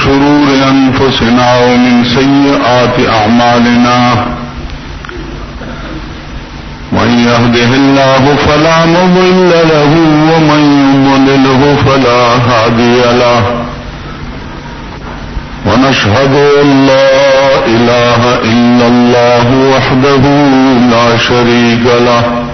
شرور أنفسنا ومن سيئات أعمالنا من يهده الله فلا مضل له ومن يضلله فلا هادي له ونشهد أن لا إله إلا الله وحده لا شريك له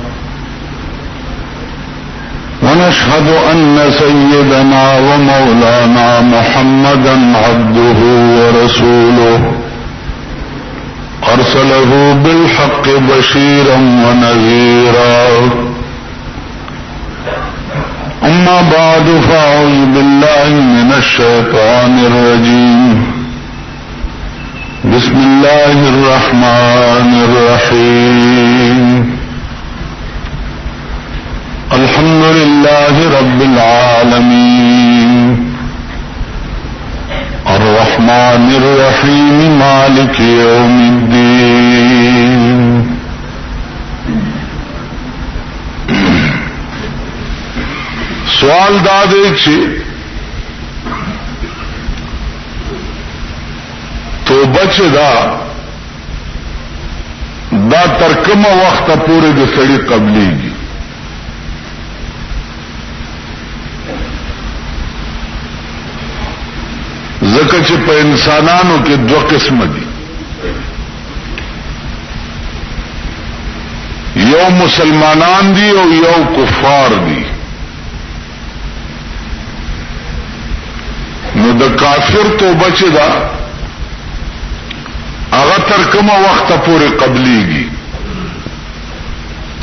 ونشهد أن سيدنا ومولانا محمدا عبده ورسوله أرسله بالحق بشيرا ونذيرا أما بعد فأعوذ بالله من الشيطان الرجيم بسم الله الرحمن الرحيم الحمد لله رب العالمين الرحمن الرحيم مالك يوم الدين سوال دادے چھے تو بچ دا ترکم وقت پورے دے سڑی قبلی گی ذکر چې په انسانانو کې دو قسم دي یو مسلمانان دي او یو کفار دي نو د کافر توبه چې دا هغه تر کومه وخت پورې قبليږي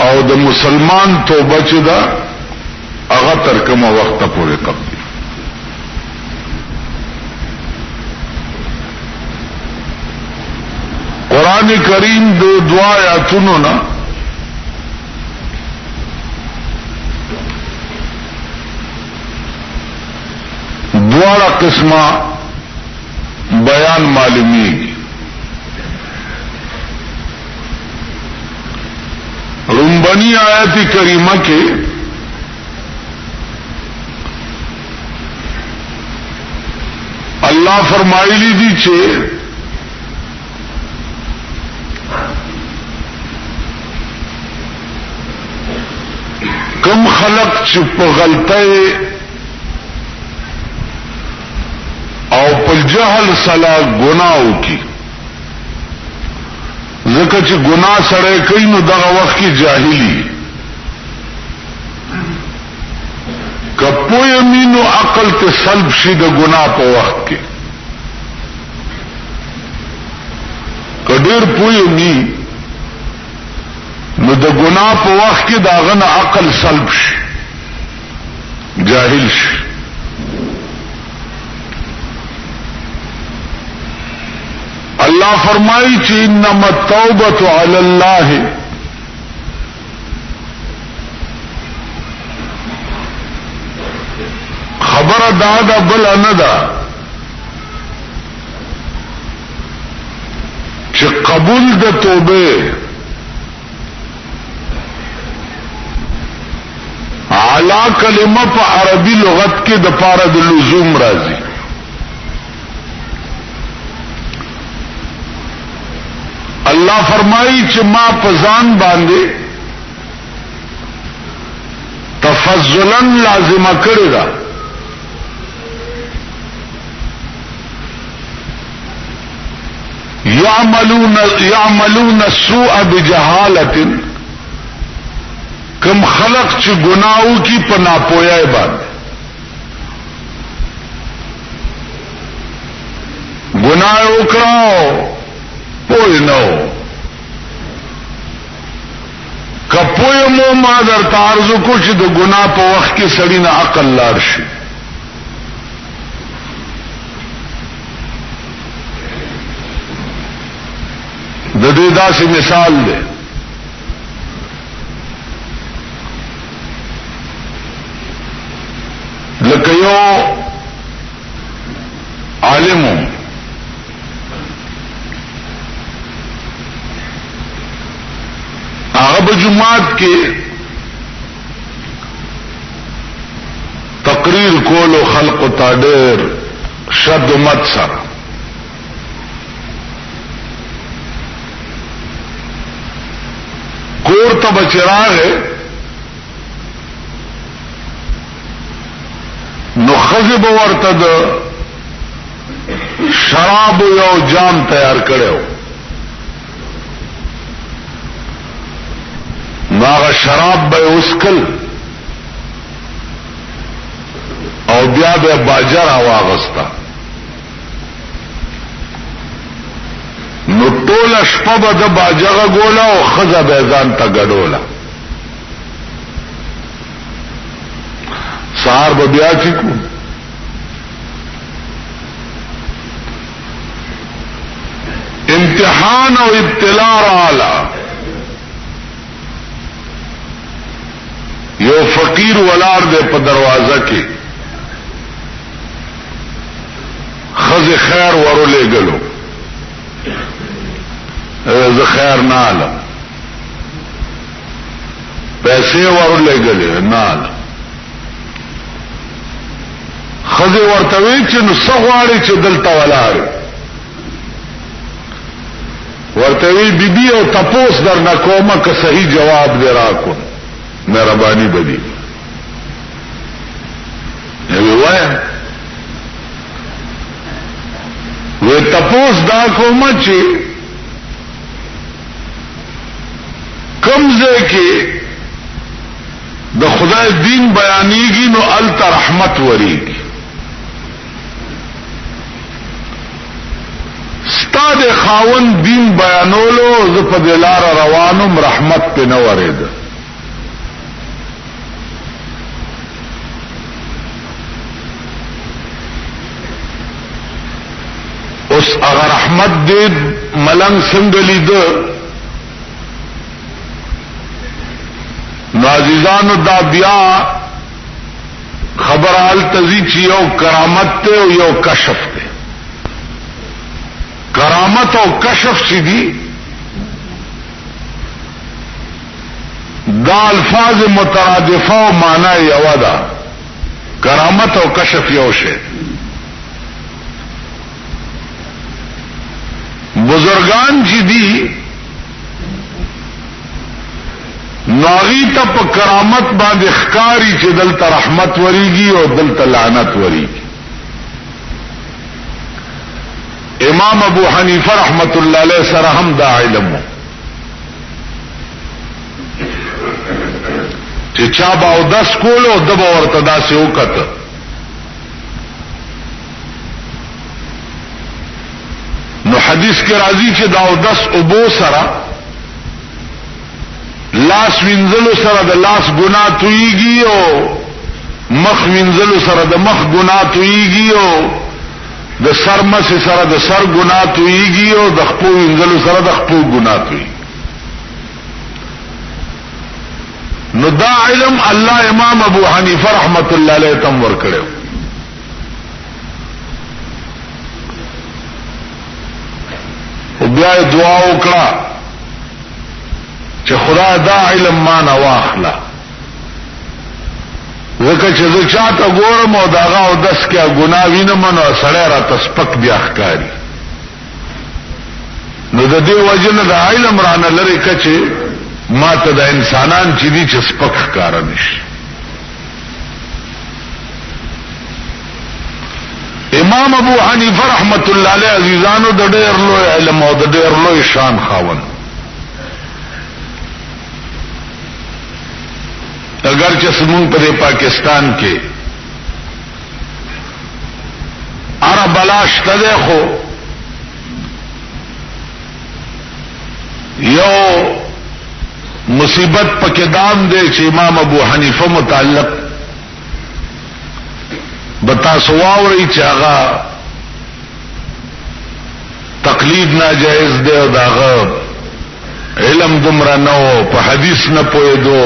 او د مسلمان توبه چې دا هغه تر کومه وخت پورې قبليږي قرآن کریم دو آیاتونو نا دوارا قسمہ بیان معلومی رنبنی آیت کریمہ کے اللہ فرمائلی دی چھے کم خلق چپ غلطے او پل جہل سلا گناہو کی ذکر چھ گناہ سڑے کئی نو دغا وقت کی جاہلی کپو یمینو عقل تے سلب شید گناہ پا وقت کے کدیر پو یمین نو د گناہ په وخت کې داغه نه عقل سلب شي جاهل شي الله فرمایي چې انما التوبه علی الله خبر دا بل نه ده چې قبول د توبه علا کلمه په عربی لغت کې د پاره د لزوم راځي الله فرمایي چې ما په ځان باندې تفضلا لازمه کړی دا يعملون السوء بجهاله کم خلق چې گناہوں کی پنا پویا باندې گناہ وکړو پوی نو کپوی مو ما در تارزو کو چې د گناہ په وخت کې سړی نه عقل لار شي د دې داسې مثال دی لکه یو عالمو هغه په جمعات کې تقریر کولو خلق ته ډېر شد مت سره کور ته بچراغه نو خزب ورته د شراب یو جام تیار کړو ناغه شراب به اسکل او بیا به باجر واغستا نو ټول شپه به د باجغه ګولا او خزه به ځان ته ګډولا سار به بیا چکو امتحان او ابتلاء رااله یو فقیر ولار دے په دروازه کې خز خیر ورولې غلو زه خیر نه علم پیسې ورولې غلې نه علم خز ورته وی چې نو سغواړي چې دلته ولار ورته وی بیبي او تپوس در نه کومه که صحیح جواب دی راکو مهربانی بدی وی تپوس دا کومه چې کمزه کې د خدای دین بیانېږي نو الت رحمت وریږي ستاد خاون دین بیانولو ز په دلار روانم رحمت په نه ورید اوس اگر رحمت دې ملنګ څنګه لید نو عزیزانو دا بیا خبر حال تزی چې یو کرامت ته او یو کشف ته کرامت او کشف چې دي دا الفاظ مترادفه او معنی یو ده کرامت او کشف یو شی بزرگان چې دي ناغی تا پا کرامت باندې ښکاری چې دلته رحمت وریږي او دلته لعنت وریږي امام ابو حنیفه رحمت الله علیه سره هم دا علم چې چا با او 10 کولو د به ورته داسې وکړه نو حدیث کې راځي چې دا او 10 ابو سره لاس وینځلو سره د لاس ګناه تویږي او مخ وینځلو سره د مخ ګناه تویږي او د سر مس سره د سر ګناه تویږي او د خپو وینځلو سره د خپو ګناه تویږي نو دا علم الله امام ابو حنیفه رحمت الله علیه تم ورکړو او بیا دعا وکړه چې خدای دا علم ما نه واخلا وکه چې زه چاته ګورم او داغه او 10 کې ګناه وینم نو سړی را تسپک بیا ښکاری نو د دې وجنه د علم رانه لري کچې ما ته د انسانان چې دي چې سپک ښکارا نشي امام ابو حنیفه رحمت الله علیه عزیزانو د ډېر لوی علم او د ډېر لوی شان خاوند اگر چې سمون په پاکستان کې عرب بلاش ته خو یو مصیبت پکې دام دی چې امام ابو حنیفه متعلق بتا سواوري چې هغه تقلید ناجائز دی او داغه علم دمر نو په حدیث نه پوهېدو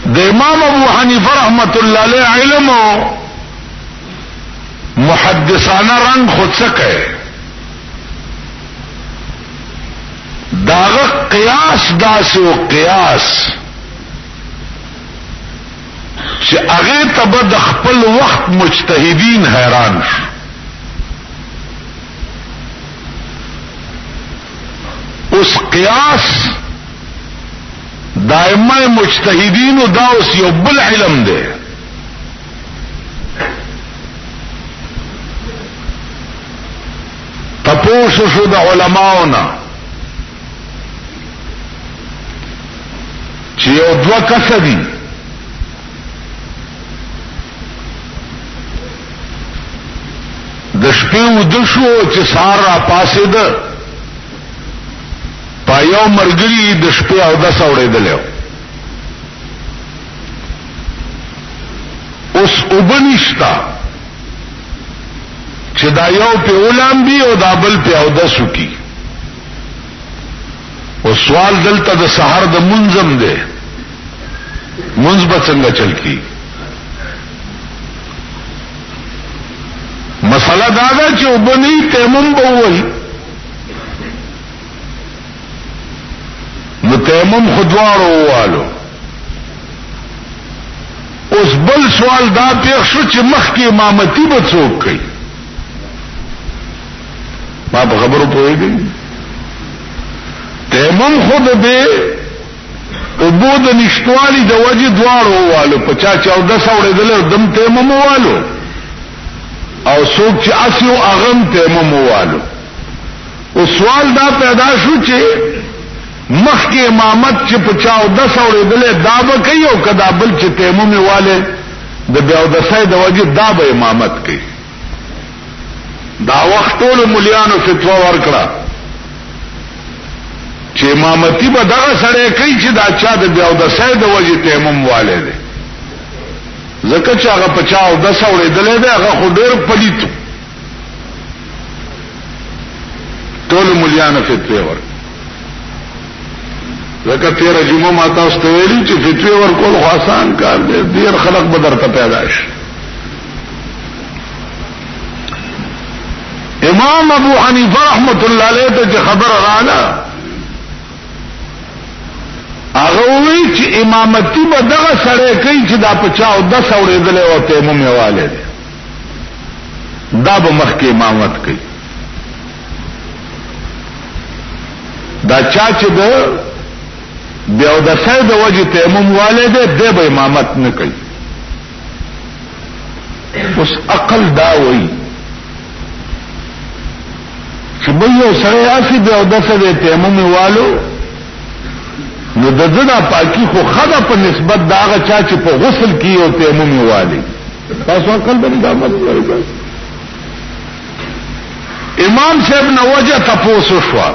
د امام ابو حنیفه رحمت الله علیه علم او محدثانه رنگ خود سکے داغه قیاس داسو قیاس چې هغه ته به د خپل وخت مجتهدین حیران شو. اوس قیاس دائمه مجتهدین او دا اوس یو بل علم دی. تپوسو شو د علماؤنا چې یو دوه کسه دي د شپې وده شو چې سهار را پاسېده په یو مرګري د شپې اودس اورېدلی اوس اوبه نشته چې دا یو په ولامبي او دا بل په اودس وکي. او سوال دلته د سحر د منظم دی منځ به څنګه چل کی. مسله دا ده چې وبني تیمم به وایي نو تیمم خودوارو والو. اوس بل سوال دا پیښ شو چې مخکې امامتي به څوک کوي. ما په خبرو پوهېږئ تیمم خود به اوبو د نشتوالي د وجې دواړو والو په چا چې اودس اورېدلی دم تیمم والو او څوک چې اسی او اغم تیمم والو. او سوال دا پیدا شو چې مخکې امامت چې په چا اودس اورېدلی دا به کوي او که دا بل چې تیمم والے د بیا اودسۍ د وجې دا به امامت کوي. دا وخت ټولو ملیانو فتوا ورکړه چې امامتي به دغه سړی کوي چې دا چا د بیا اودسۍ د وجې تیمم والے دی ځکه چې هغه په چا اودس اورېدلی دی هغه خو ډېر پلیت ټولو ملیانو فتوی ورکړه. ځکه تیره جمعه ما تاسو ته ویلي چې فتوی ورکول خو آسان کار دی ډېر خلق به درته پیدا شي. امام ابو حنیفه رحمت الله علیه ته خبر رااله هغه وی چې امامتي به دغه سړی کوي چې دا په چا اودس اورېدلی او تیمم یې والی دی دا به مخکې امامت کوي. دا چا چې د بیا اودسۍ د وجې تیمم والی دی دی به امامت نه کوي. اوس عقل دا وی چې بل یو سړی هسې بیا اودسه دی تیمم یې والو نو د ده دا پاکي خو ښه ده په نسبت د هغه چا چې په غسل کې او تیمم یې والی. تاسو عقل به دا مطلب امام صاحب نه وجه تپوسو شوه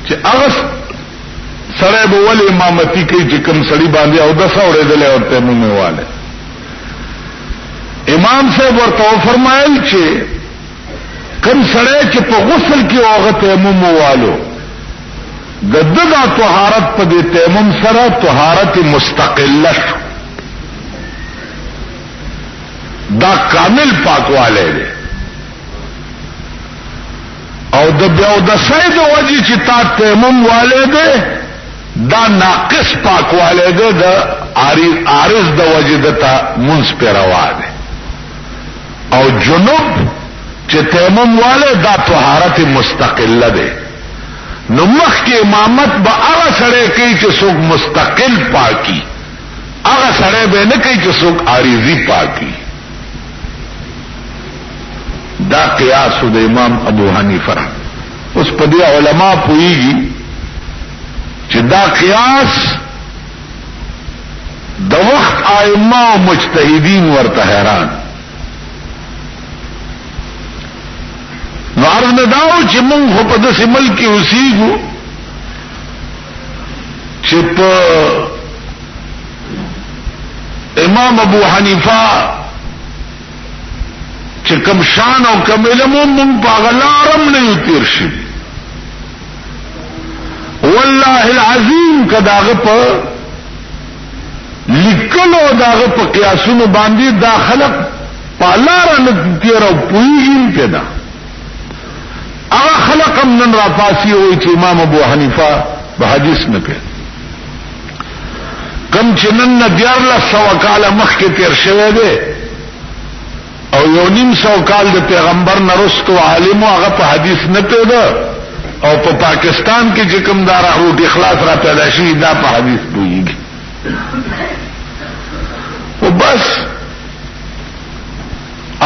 چې هغه سړی به ولې امامتي کوي چې کوم سړي باندې اودس اورېدلی او تیمم یې والی. امام صاحب ورته وفرمایل چې کوم سړی چې په غسل کې هغه تیمم والو د ده دا طهارت په دې تیمم سره طهارت مستقله شو دا کامل پاکوالی دی او د بیا اودسۍ د وجې چې تا تیمم والی دی دا ناقص پاکوالی دی د عارض د وجې د تا منځ پې روا دی. او جنوب چې تیمم والی دا طهارت مستقله دی. نو مخکې امامت به هغه سړی کوي چې څوک مستقل پاکی هغه سړی به نه کوي چې څوک عارضي پاکی. دا قیاس د امام ابو حنیفه. اوس په دې علما پوهیږي چې دا قیاس د وخت ائمه او مجتهدین ورته حیران. نو عرض نه داو چې مونږ خو په داسې ملک کې اوسېږو چې په امام ابو حنیفه چې کوم شان او کوم علم مونږ په هغه لارم نه یو تېر شوي. والله العظیم که داغه په لیکلو داغه په قیاسونو باندې دا خلق په لاره نه تېر او پوهېږي پې ده. هغه خلق هم نن راپاسي وایي چې امام ابو حنیفه به حدیث نه کوي. کم چې نن 1400 کاله مخکې تیر شوی دی او 900 کال د پیغمبر نه وروسته عالم هغه په حدیث نه پیدا او په پاکستان کې چې کوم دارا روټ اخلاص را پیدا شي دا په حدیث پوهیږي او بس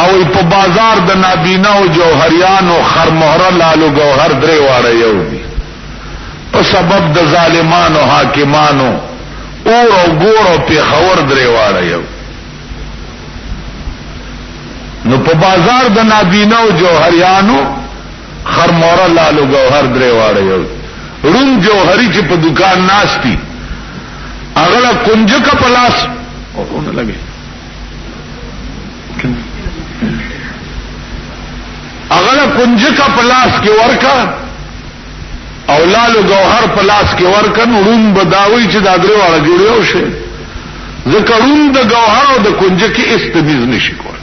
او په بازار د نابینا او جوهریان او خرمهره لالو گوهر درې واړه یو دي په سبب د ظالمانو حاکمانو اور او ګور او پیښور درې واړه یو نو په بازار د نابینا او جوهریانو خرمهره لالو گوهر درې واړه یو روم جوهری چې په دکان ناشتي اغلا کنجه کا پلاس اورونه لګي اغلا کنجه کا پلاس کې ورکا او لالو گوهر پلاس کې ورکا روم بداوی چې دا درې واړه جوړیو شي ځکه روم د گوهر او د کنجه کې استمیز نشي کول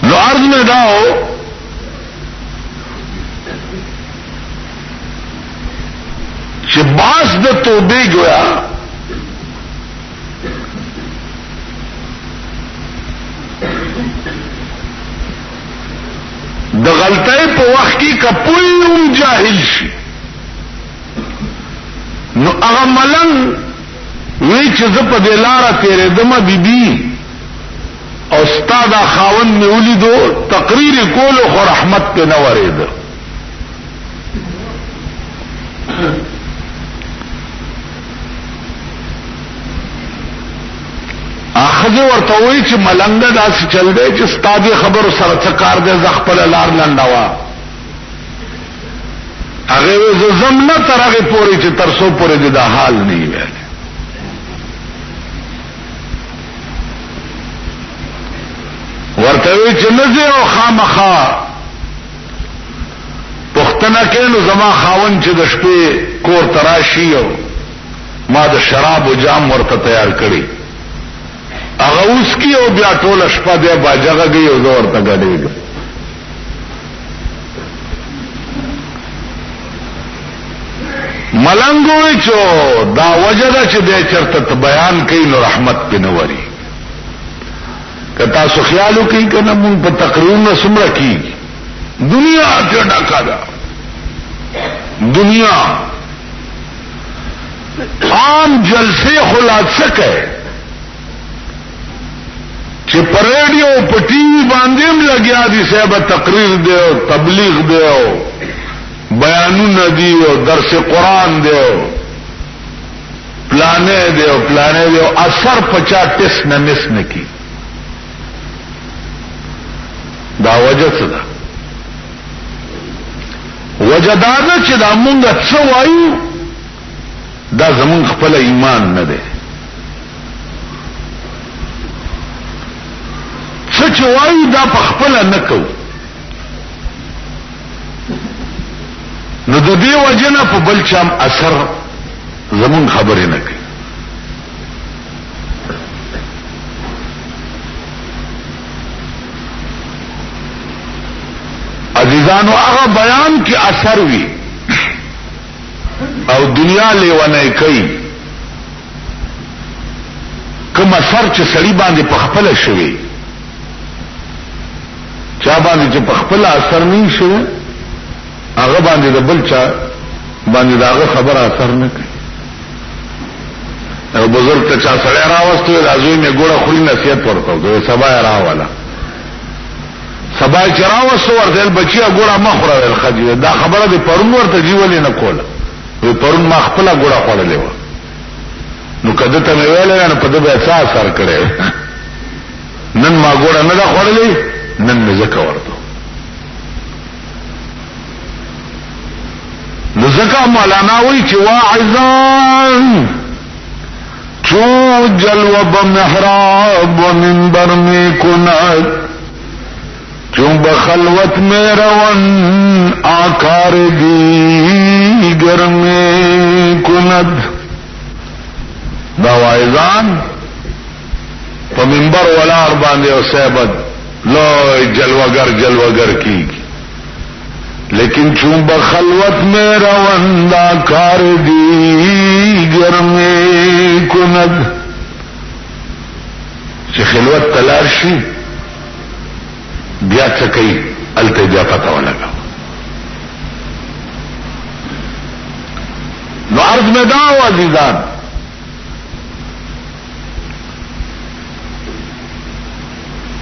نو عرض میں داو چې باس د توبې گویا د غلطۍ په وخت کې کپویم جاهل شي نو هغه ملنګ وی چې زه په دې لاره تیرېدم بیبي او استاد خاون می ولیدو تقریر کولو خو رحمت په نه ورید اخذ ورته وی چې ملنګ داسې چل دی چې استاد خبر سره څه کار دی ز خپل لار لنډوا هغه زم نه تر هغه پورې چې ترسو پورې دا حال نه ویل ورتوی چې نزه او خامخا پختنه کینو زما خاون چې د شپې کور تراشی او ما د شراب او جام ورته تیار کړی هغه اوس کی او بیا ټول شپه دی باجغه گئی او زور ته غړېږي ملنګوي چې دا وجدا چې د چرته بیان کین نو رحمت پنوري کتا سو خیالو کی کنا مون په تقریر نه سمره کی دنیا ته ډکا ده دنیا عام جلسے خلاص سکے چې پر ریډیو په ټي وي باندې لګیا دي صاحب تقریر دی او تبلیغ دی او بیانونه دی او درس قرآن دی او پلانې دی او اثر پچا ټس نه مس نه کی دا وجه څه ده وجه دا ده چې دا مونږ څه وایو دا زمون خپل ایمان نه دی څه چې وایو دا په خپل نه کوو نو د دې وجه نه په بل چا اثر زمون خبرې نه کوي عزیزانو هغه بیان کې اثر وی او دنیا لیونه کوي کوم اثر چې سړي باندې په خپل شوی چا باندې چې په خپل اثر نه شوی هغه باندې د بل چا باندې داغه خبره اثر نه کوي او بزرگ ته چا سړی راوستو راځي مې ګوره خوري نصیحت ورته دوی سبا راواله سبا چراوسو ورته بچیا ګوره مخوره الخجی دا خبره د پرون ورته جیولې نه کوله وی پرون ما خپل ګوره خورلې و نو کده ته ویل نه په دې به اثر کړي نن ما ګوره نه دا خورلې نن مې زکه ورته نو زکه مولانا وی چې واعظان چو جلوه بمحراب و منبر میں کنات چون بخلوت میں روان آکار دیگر میں کند دا واعظان پا منبر ولار باندے و سیبت لوی جلوگر کی لیکن چون بخلوت میں روندہ کار دیگر میں کند چې خلوت تلار شي بیا څه کوي الته بیا پته ولګا نو عرض میں داو عزیزان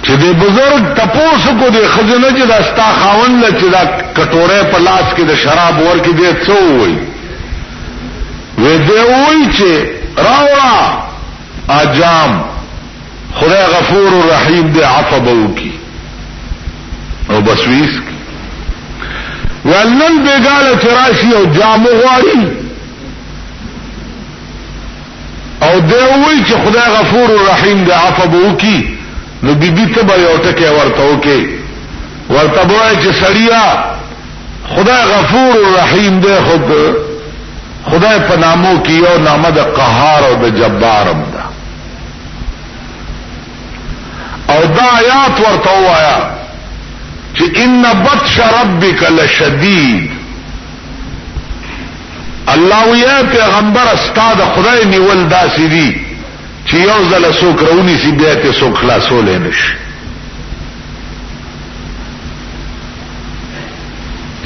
چې دې بزرگ تپوسو کو دې خزنه چې دا ستا خاون له چې دا کټوره په لاس کې د شراب ورکې دې څو وي وې دې وای چې راوړه اجام خدای غفور الرحیم دې عفو وکي او بسویس کی ولن بیگاله تراشی او جامو غواړي او دې وای چې خدای غفور الرحیم دې عفو وکي نو بیبی ته به یو ټکی ورته وکي ورته وای چې سړیا خدای غفور الرحیم دې خدای په نامو کې یو نامه د قهار او د جبار هم ده او دا آیات ورته وایا چې ان بطش ربک لشدید الله ویا پیغمبر استاد خدای نیول داسې دي چې یو ځل څوک رونی سي بیا ته څوک خلاصول نشي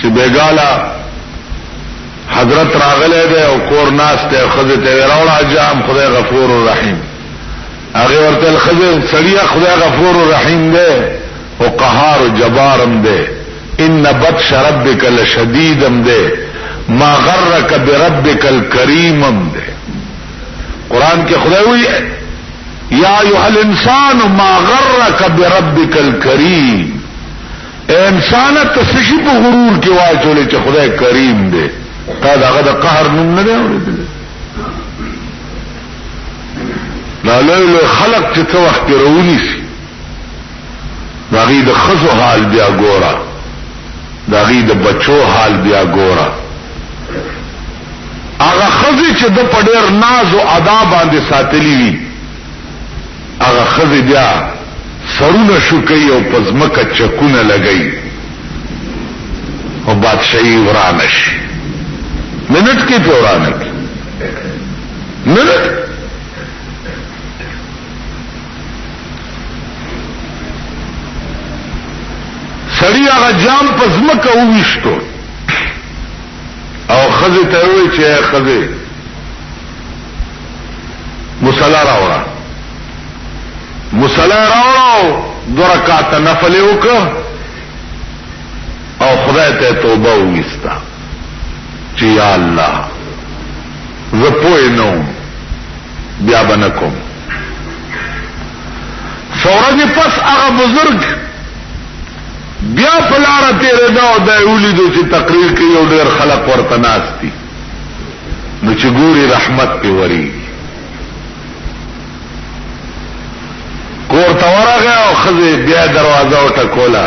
چې بیګالا حضرت راغله ده او کور ناس ته خزه ته راوړه جام خدای غفور الرحیم هغه ورته خزه سړیا خدای غفور الرحیم ده او قهار و جبارم ده ان بطش ربک لشدیدم ده ما غرک بربک الکریمم ده قرآن کې خدای وی یا ایها الانسان ما غرک بربک الکریم اے انسان ته سشي په غرور کې واچولې چې خدای کریم ده تا داغه د قهر نوم نه دی اورېدل لا له خلق چې څو وخت رونی سي داغي د خزو حال بیا ګورا داغي د بچو حال بیا ګورا هغه خزي چې د پډیر ناز او ادا باندې ساتلی وي هغه خزي بیا سرونه شو کوي او پزمکه چکونه لګي او بادشاہي ورانش منټ کې پورانه کی منټ سړی هغه جام پزمکه وويشتو او خزه ته وی چې خزه مصلا راوړه مصلا راوړو 2 رکعات نفل وکړه او خدای ته توبه وستا چې یا الله زه پوه نوم بیا بنکم فورج پس هغه بزرگ بیا پلاره تیرے دا او دا اولیدو چې تقریر کوي او ډېر خلق ورته ناشتي نو چې ګوري رحمت په وری کور ته ورغه او خزه بیا دروازه وټکولا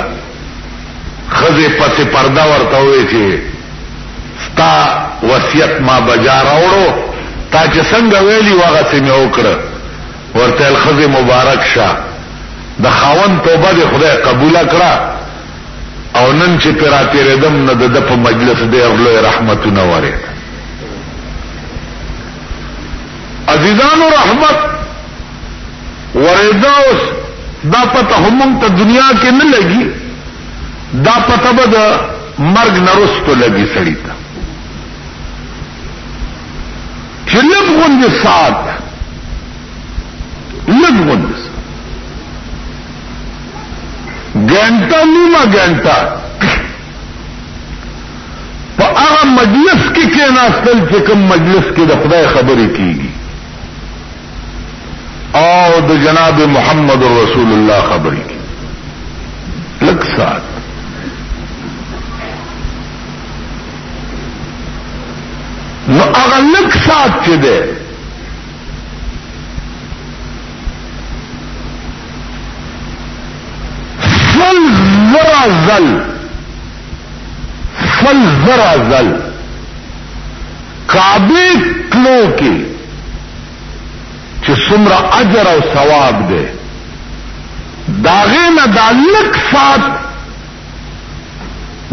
خزه پسې پردا ورته وې چې ستا وصیت ما بجا راوړو تا چې څنګه ویلی واغه سمې وکړه ورته خزه مبارک شه د خاون توبه د خدای قبول کړه او نن چې پراتی ردم نه د په مجلس دی اغلو رحمتونه وره عزیزانو رحمت وردا اوس دا پته هم ته دنیا کې نه لګي دا پته به د مرګ نرستو لګي سړی ته چې لږ سات لږ گھنٹہ نیمه گھنٹہ په هغه مجلس کې کېناستل چې کوم مجلس کې د خدای خبرې کیږي او د جناب محمد رسول الله خبرې کیږي لږ سات نو هغه لږ سات چې ده فل زرا زل کعبه تلو کې چې څومره اجر او ثواب ده داغه نه د لک سات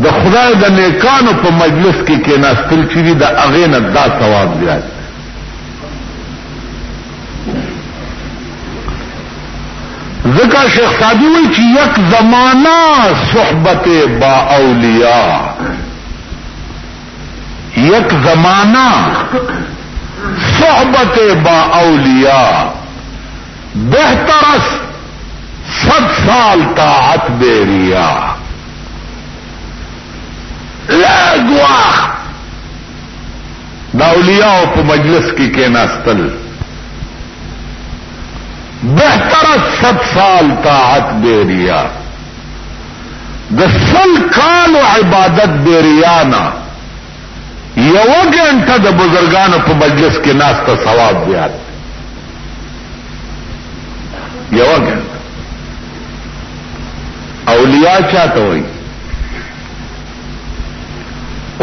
د خدای د نیکانو په مجلس کې کېناستل چې دي د هغې نه دا ثواب زیات دی. ذکر شیخ سعدی وی چې یک زمانہ صحبت با اولیاء، یک زمانہ صحبت با اولیاء بہتر 100 سال طاعت بیریا. لږ وخت د اولیاء په مجلس کې کېناستل بہتر 100 سال طاعت بیریا. د 100 کالو عبادت بیریانا یو غنټه د بزرګانو په مجلس کې ناسته ثواب زیات. یو غنټه اولیاء چاته وایي.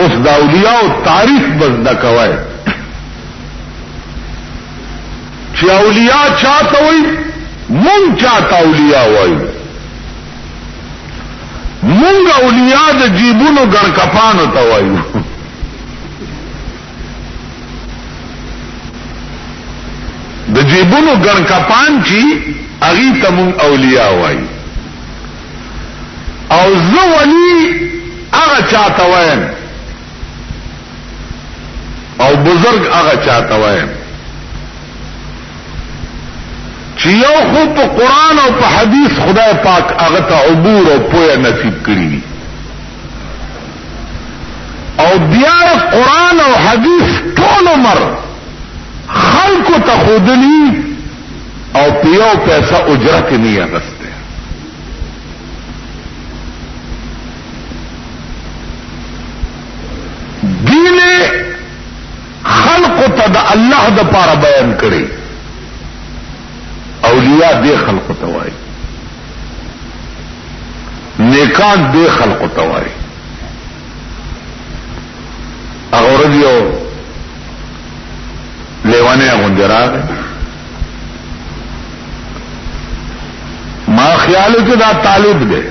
اوس د اولیاء تعریف بس دا کوي چې اولیاء چاته وایي. مونږ چاته اولیاء وایي. مونږ اولیاء د جیبونو ګړکپانو ته وایو. د جیبونو ګړکپان چې هغې ته مونږ اولیاء وایو. او زه ولی هغه چاته وایم او بزرگ هغه چاته وایم چې یو خو په قرآن او په حدیث خدای پاک هغه ته عبور او پوهه نصیب کړي دي، او بیا قرآن او حدیث ټول عمر خلقو ته ښودلي او په یو پیسه اجرت نه اخسته. دین خلقو ته د الله د پاره بیان کړي. اولیاء دې خلقو ته وایي، نیکان دې خلقو ته وایي. هغه ورځ یو لیوانه غوندې راغی، ما خیال کې دا طالب دی.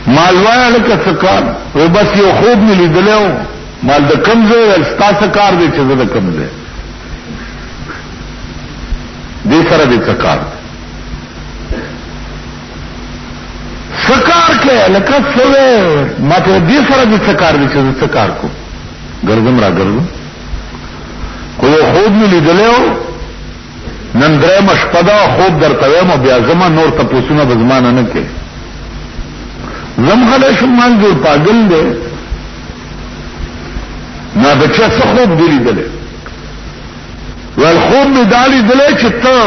مالوایا لکه سکار وی بس یو خوب می لیدلیو. مال د کم ځای ستا سکار دی چې زه د کم ځای دې سره دې سکار سکار کې لکه سوې ما ته دې سره دې سکار دی چې زه سکار کو ګرځم را ګرځم. خو یو خوب می لیدلیو نن درېمه شپه ده خوب درته وایم بیا زما نور تپوسونه به زما نه کوي. زم خلای شو مال جوړ پاگل دے نا بچه سا خوب دلی دلے والخوب می دالی دلے چه تا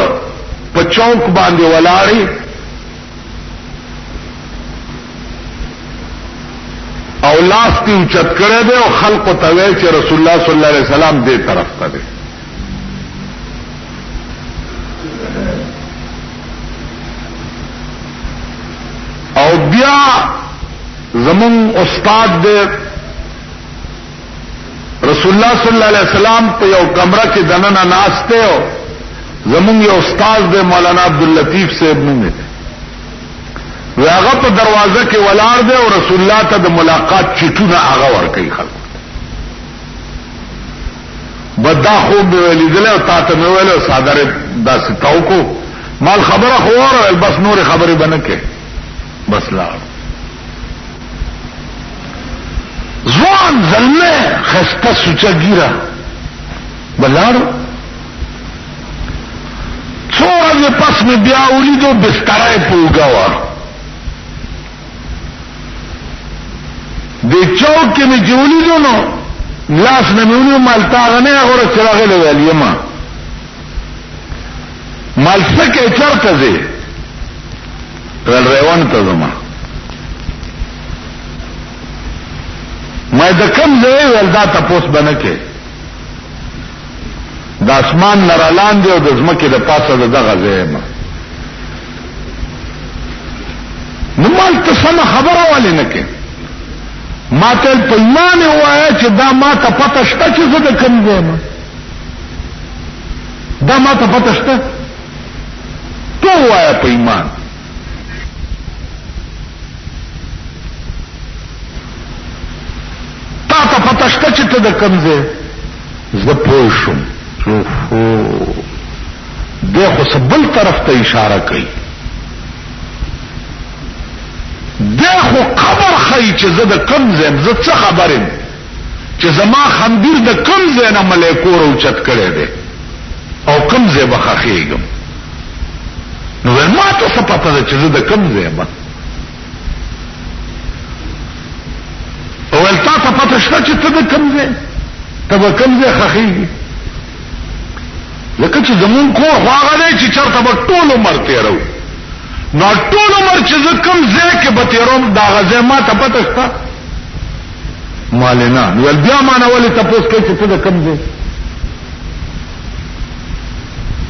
پا چوک باندے ولاری او لاستی اوچت کرے دے او خلق و توے چه رسول اللہ صلی اللہ علیہ وسلم دے طرف تا دے. او بیا زمون استاد دے رسول اللہ صلی اللہ علیہ وسلم په یو کمره کې دننه ناشته او زمون یو استاد دے مولانا عبداللطیف صاحب نوم دی. هغه په دروازه کې ولاړ دی او رسول الله ته د ملاقات چټونه هغه ورکوي خلکو. بدا خوب به ولیدل او تا ته مې ویل صادره داسې تاو کو مال خبره خو اور بس نور خبره بنه کې بس لاړ. ځوان زلمه خسته سوچا ګیره بلاړ. څو ورځې پس مې بیا ولیدو بستره په وګاوه. د چوک کې مې چې ولیدو نو لاس نه مې ونیو مال تا هغه نه هغه ورځ چې راغلی ویل یما مال څه کې چېرته ځې ویل ریوان ته ځما. ما د کم ځای ویل دا تپوس به نه کې د اسمان نه رالاندې او د ځمکې د پاسه د دغه ځای یم. نو مال ته سمه خبره ولې نه کې ما ته په ایمان ووایه چې دا ما ته پته شته چې زه د کم ځای یم. دا ما ته پته شته پښتو وایا په ایمان. تا ته پته شته چې ته د کوم ځای؟ زه پوه شوم دی خو څه بل طرف ته اشاره کوي. دی خو خبر ښیي چې زه د کوم ځای زه څه خبر یم چې زما خندیر د کوم ځای نه ملیکو راوچت کړی دی او کوم ځای به ښخېږم. نو ویل ما ته څه پته ده چې زه د کوم ځای یم؟ ویل تا ته پته شته چې ته د کوم ځای؟ ته به کوم ځای ښخېږي؟ لکه چې زمون کور خو هغه دی چې چېرته به ټول عمر تېرو. نو ټول عمر چې زه کوم ځای کې به تېروم د هغه ځای ما ته پته شته؟ مالې نه. نو ویل بیا ما نه ولې تپوس کوي چې ته د کوم ځای؟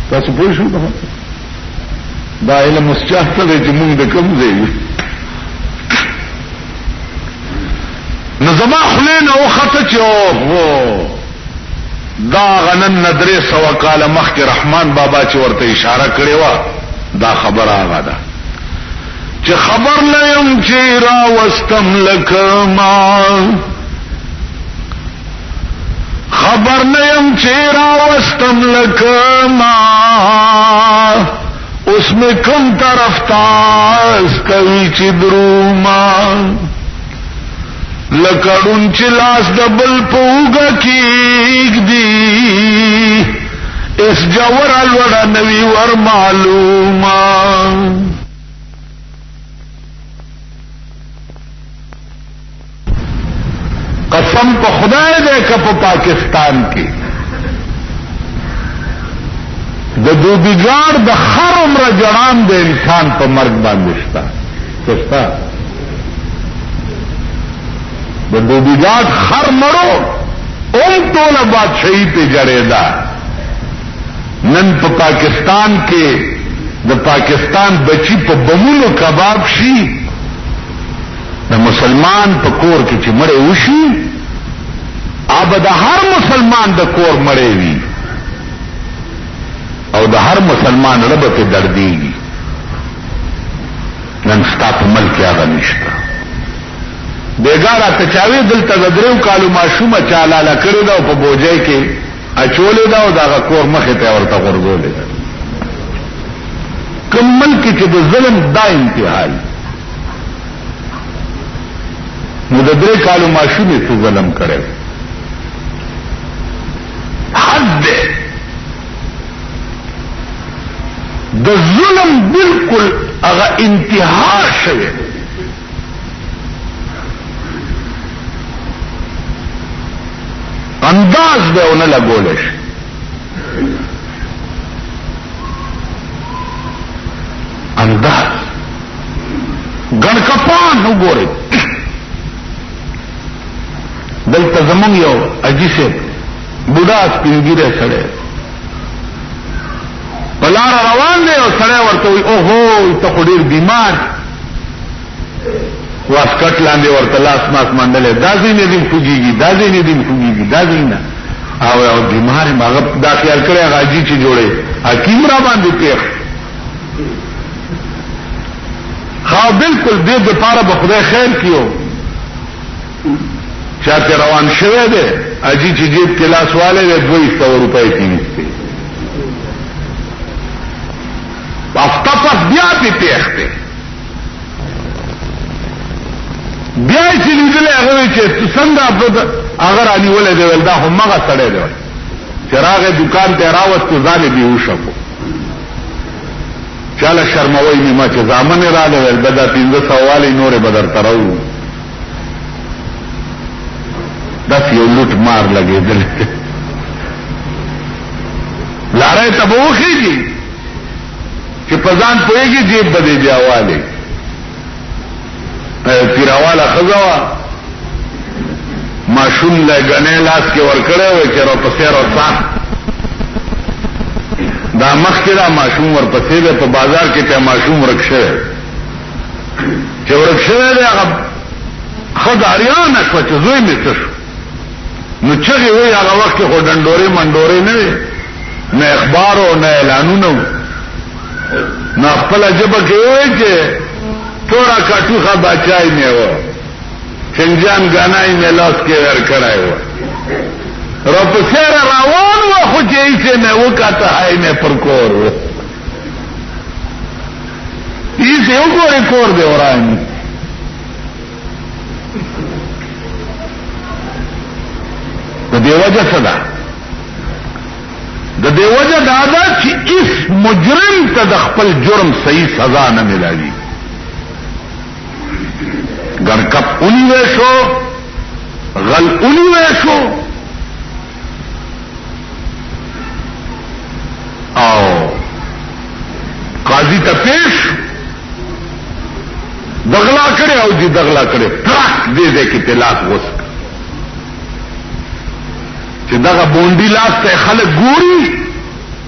تاسو پوه شئ دا علم اوس چا ته دی چې مونږ د کوم ځای یو؟ نو زما خولې نه وخته چې اوهو دا غنن نه 300 کاله مخکې رحمان بابا چې ورته اشاره کړې وه دا خبره هغه ده چې خبر نه یم چې راوستم لکه ما، خبر نه یم چې راوستم لکه ما، اوس مې کوم طرف تاس کوي چې دروما، لکړون چې لاس د بل په اوږه کېږدي اس جوړه لوړه نوي ور معلومه. قسم په خدای دې که په پاکستان کې د دوبیګار د خر عمره جړان د انسان په مرګ باندې شته شته د دوبیګار خر مړو ټوله بادشاہي پہ جړېدا. نن په پاکستان کې د پاکستان بچی په بمونو کباب شي د مسلمان په کور کې چې مړې وشي اب د هر مسلمان د کور مړې وي او د هر مسلمان رب ته درديږي. نن ستا په ملک هغه نشته. بیګاره ته چاوي دلته د 3 کالو ماشومه چالاله کړی دا په بوجای کې اچولې دا او دا کور مخه ته ورته ورغولې ده. کوم ملک چې د ظلم دا انتهائی نو د 3 کالو ماشومه څه ظلم کړي حد د ظلم بالکل هغه انتها شوه. انداز به ونه لګولش انداز ګڼکپان وګورئ. دلته زمونږ یو اجي صاحب بوډا سپینګیره سړی په لاره روان دی او سړی ورته وایي اوهو ته خو ډېر بیمار واسکټ لاندې ورته لاس ماس منډلې دا ځای نه دې خوږېږي دا ځای نه دې خوږېږي دا ځای نه او بیمار یم هغه دا خیال کړی هغه حاجي چې جوړی حکیم را باندې پیښ خو بالکل دې دپاره به خدای خیر کیو چاته روان شوی دی حاجي چې جیب کې لاس والی دی 200 روپۍ کې نیستی هفته پس بیا پې پیښ دی بیا چې لیدلې هغه چې څنګه هغه رانیولې دی ول دا همغه سړی دی چې راغی دکان ته راوستو ځان یې بیهوش کړو. چاله شرموي مې ما چې زامن یې راغی ول دا 1500 والی نورې به درته راوړو. داسې یو لوټ مار لګېدل لاره ته به وخېږي چې په ځان پوهېږي جیب به دې بیا والی پیراواله ښځه وه ماشوم لګنې لاس کې ورکړی وی چې ورپسې رسا دا مخکې دا ماشوم ورپسې دی په بازار کې ته ماشوم ورک شوی چې ورک شوی دی هغه ښځه اریانه شوه چې زوی مې څه شو نو چغې وی هغه وخت کې خو ډنډورې منډورې نه وې نه اخبار او نه اعلانونه و نو خپل جبه کې وای چې تورا کټوخه بچای نه و چنجان غنای نه لاس کې ور کړای و رو په سر روان و خو چې یې نه وکاته هاي نه پر کور و یې یو ګورې کور دی ورانی د دې وجه څه ده د دې وجه دا ده چې اس مجرم ته د خپل جرم صحیح سزا نه ملایي ګرکپ اونې شو غل اونې شو او قاضي ته پیش دغلا کړي او دې دغلا کړي ترک دې دې کې طلاق وسک چې دغه بونډي لاس ته خلک ګوري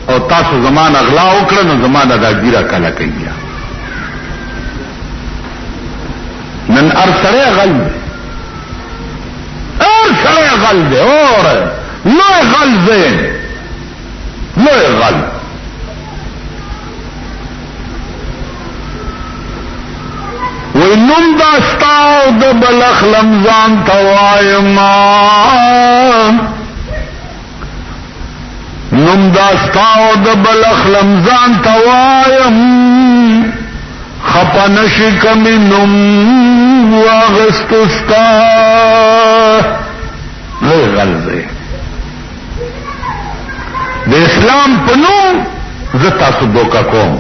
او تاسو زمان اغلا وکړه نو زمانه دا ګیره کله کوي نن ارسره غل دی اور لوی غل دی لوی غل وینم داستاو د بلخ لمزان توایما نم داستاو د بلخ لمزان توایم خپنشی کمی نم واغستستا لوی غلزه د اسلام پنو زتا سبوکا کوم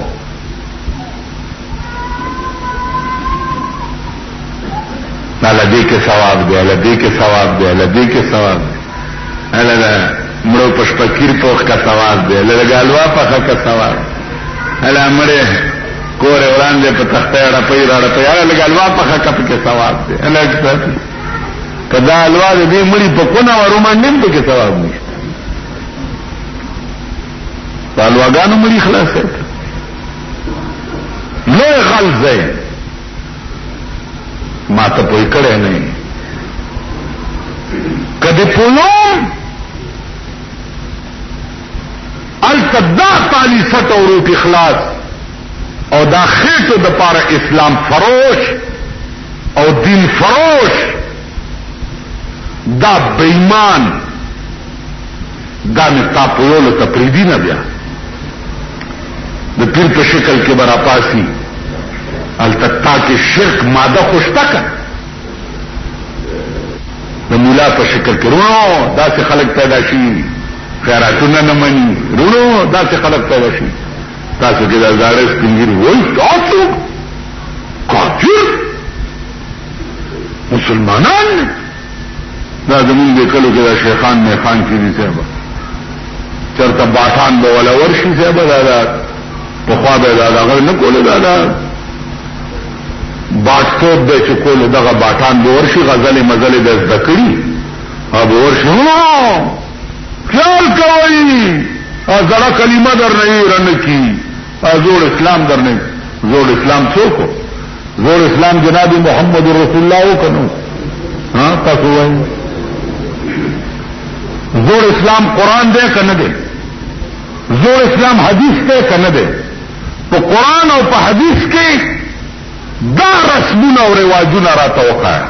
لدی کے ثواب دے لدی کے ثواب دے لدی کے ثواب دے اللہ مڑو پشپکیر پوخ کا ثواب دے اللہ گالوا پخا کا ثواب اللہ مڑے کورے وران دے پا تختے رپی رپی اللہ گالوا پخا کپ کے ثواب دے اللہ کدا الوا دے دی مڑی پکونا ورومان نیم دے کے ثواب نہیں الواگانو مڑی خلاص ہے لوی غلط ہے ما ته پوي کړه نه کدی پولو التدا تعالی ست او روح اخلاص او دا خېټو د پاره اسلام فروش او دین فروش دا بېمان دا نتا پولو ته پریدي نه بیا د پیر په شکل کې برا پاسي التتا کې شرک ماده خوشتا کا د مولا په شکل کې رونو داسې خلک پیدا شي خیراتونه نه مني رونو داسې خلک پیدا شي تاسو کې دا زاړه سپینګری وای تاسو کافر مسلمانان دا زمون د کلو کې دا شیخان نه خان کې دي صاحب چرته باټان به ولا ورشي صاحب دا په خوا به دا نه کوله دا باټوب به چکول دغه باټان به ورشي غزل مزل د ذکری اب ورشي خیال کوي ازړه کلمه در نه رن کی زور اسلام در نه زور اسلام څوک زور اسلام جناب محمد رسول الله وکنو ها تاسو وایي زور اسلام قران دې کنه دې زور اسلام حدیث دې کنه دې په قران او په حدیث کې دا رسمونه او رواجونه راته وخایا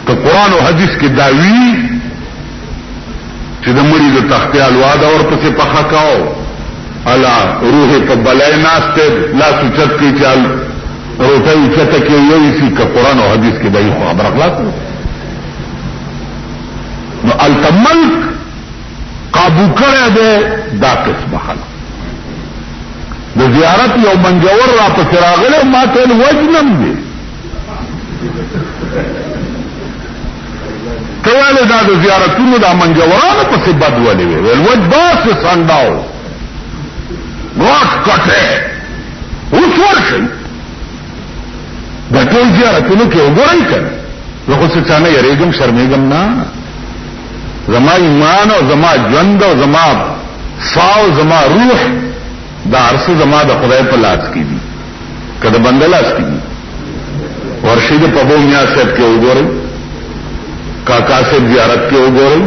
ته قران او حدیث کې داوی چې د مړي د تختیال واده اور پسې پخا کاو الا روح په بلای ناشته لا سوچت کې چال روټي چته کې یو شي ک قران او حدیث کې دای خبر اخلاص نو التملک قابو کړه دے دا قسم خلق د زیارت یو منجور را په راغله ما ته وجنم دي کواله دا د زیارتونو د منجورانو په څه بد ولې ویل وجباس سنداو واټ کټه اوس ورشي د ټول زیارتونو کې وګورئ کنه زه خو څه نه یریږم شرمېږم نه زما ایمان او زما ژوند او زما ساو زما روح دا ارسه زما د خدای په لاس کې دي کله بنده لاس کې دي ورشد په بو میا صاحب کې وګورئ کاکا سے زیارت کې وګورئ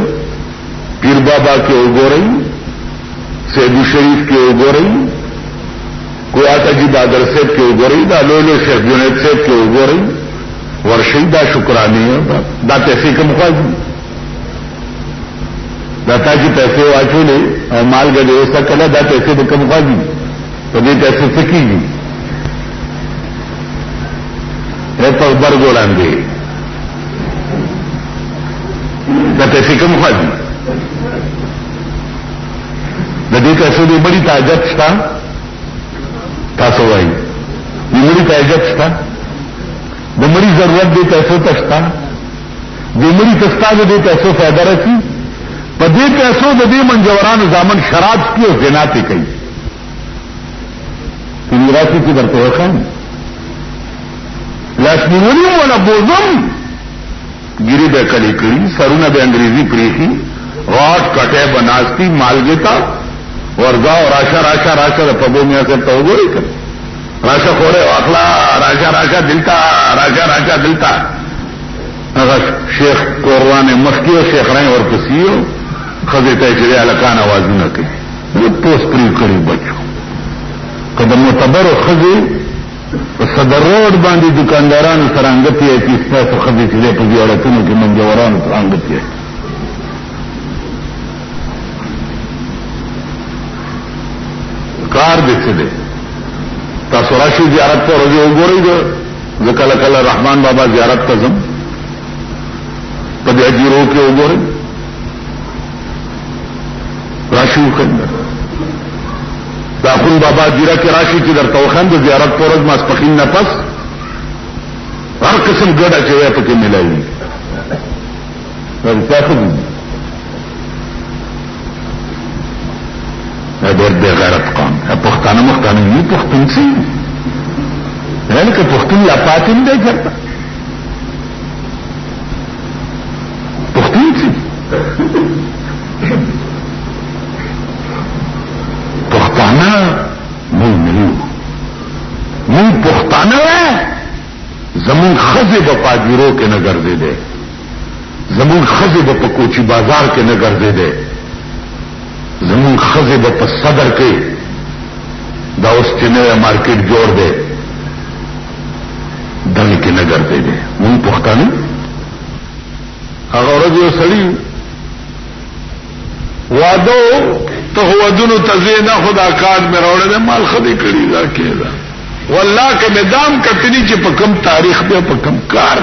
پیر بابا کې وګورئ، سیدو شریف کې وګورئ، کوئی آتا جی بادر صاحب کې وګورئ، دا لولو شیخ جنید صاحب کې وګورئ، ورشي دا شکرانه دا پیسې کوم خواږي دا تا چې پیسې واچولې او مالګه دې اوسه کله دا پیسې به کوم خواږي په دې پیسې څه کېږي؟ په برګوړاندې دا پیسې کوم خواږي؟ د دې پیسو دې بڑی تعجب شته، تاسو وایي دې بڑی تعجب شته، د مړي ضرورت دې پیسو ته شته، د مړي تستا دې پیسو فائدہ رسی، په دې پیسو د دې منجورانو ځامن شراب کی او زنا ته کوي، په میراثي کې درته وخان لاس نیولې ولا بوزم ګری به کلی کړی، سرونه به انګریزي پریخي، غاټ کټه بناستی مالګه تا ورځا او راشه په بومیا کې ته وګورئ راشه خوره واخلا راشه دلتا هغه شیخ قرآن مخکی او شیخ رای ورپسیو خزه ته چې الکان आवाजونه کوي، نو پوس پری کړی بچو کله معتبر خزه صدر روډ باندې دکاندارانو سره انګتي چې تاسو خزه چې په دیوالتونو کې منجورانو سره انګتي کار دې څه دی؟ تاسو راشي زیارت ته ورځي وګورئ، ځکه کله رحمان بابا زیارت ته ځم په دې اجیرو کې وګورئ، راشي وکړه دا خپل بابا جیره کې راشي چې درته وخند زیارت پر ورځ ماسپخین نه پس هر قسم ګډه چې وي پکې ملایي ورته دي ډېر بے غیرت قوم پښتانه مختانه نه پښتون سي هله که پښتون یا پاتین دی چرته پښتون سي پښتانه مون پښتانه زمون خزه په پاجیرو کې نه ګرځي دي، زمون خزه په کوچی بازار کې نه ګرځي دي، زمون خزه په صدر کې دا اوس چې نوې مارکیټ جوړ دی دغه کې نه ګرځي دي. مون پښتانه هغه ورځ یو سړی وادو ته ودونو تزینا خدا کار مې راوړل مال خدي کړی دا کېدا والله که مدام کتنی چې په کم تاریخ به په کم کار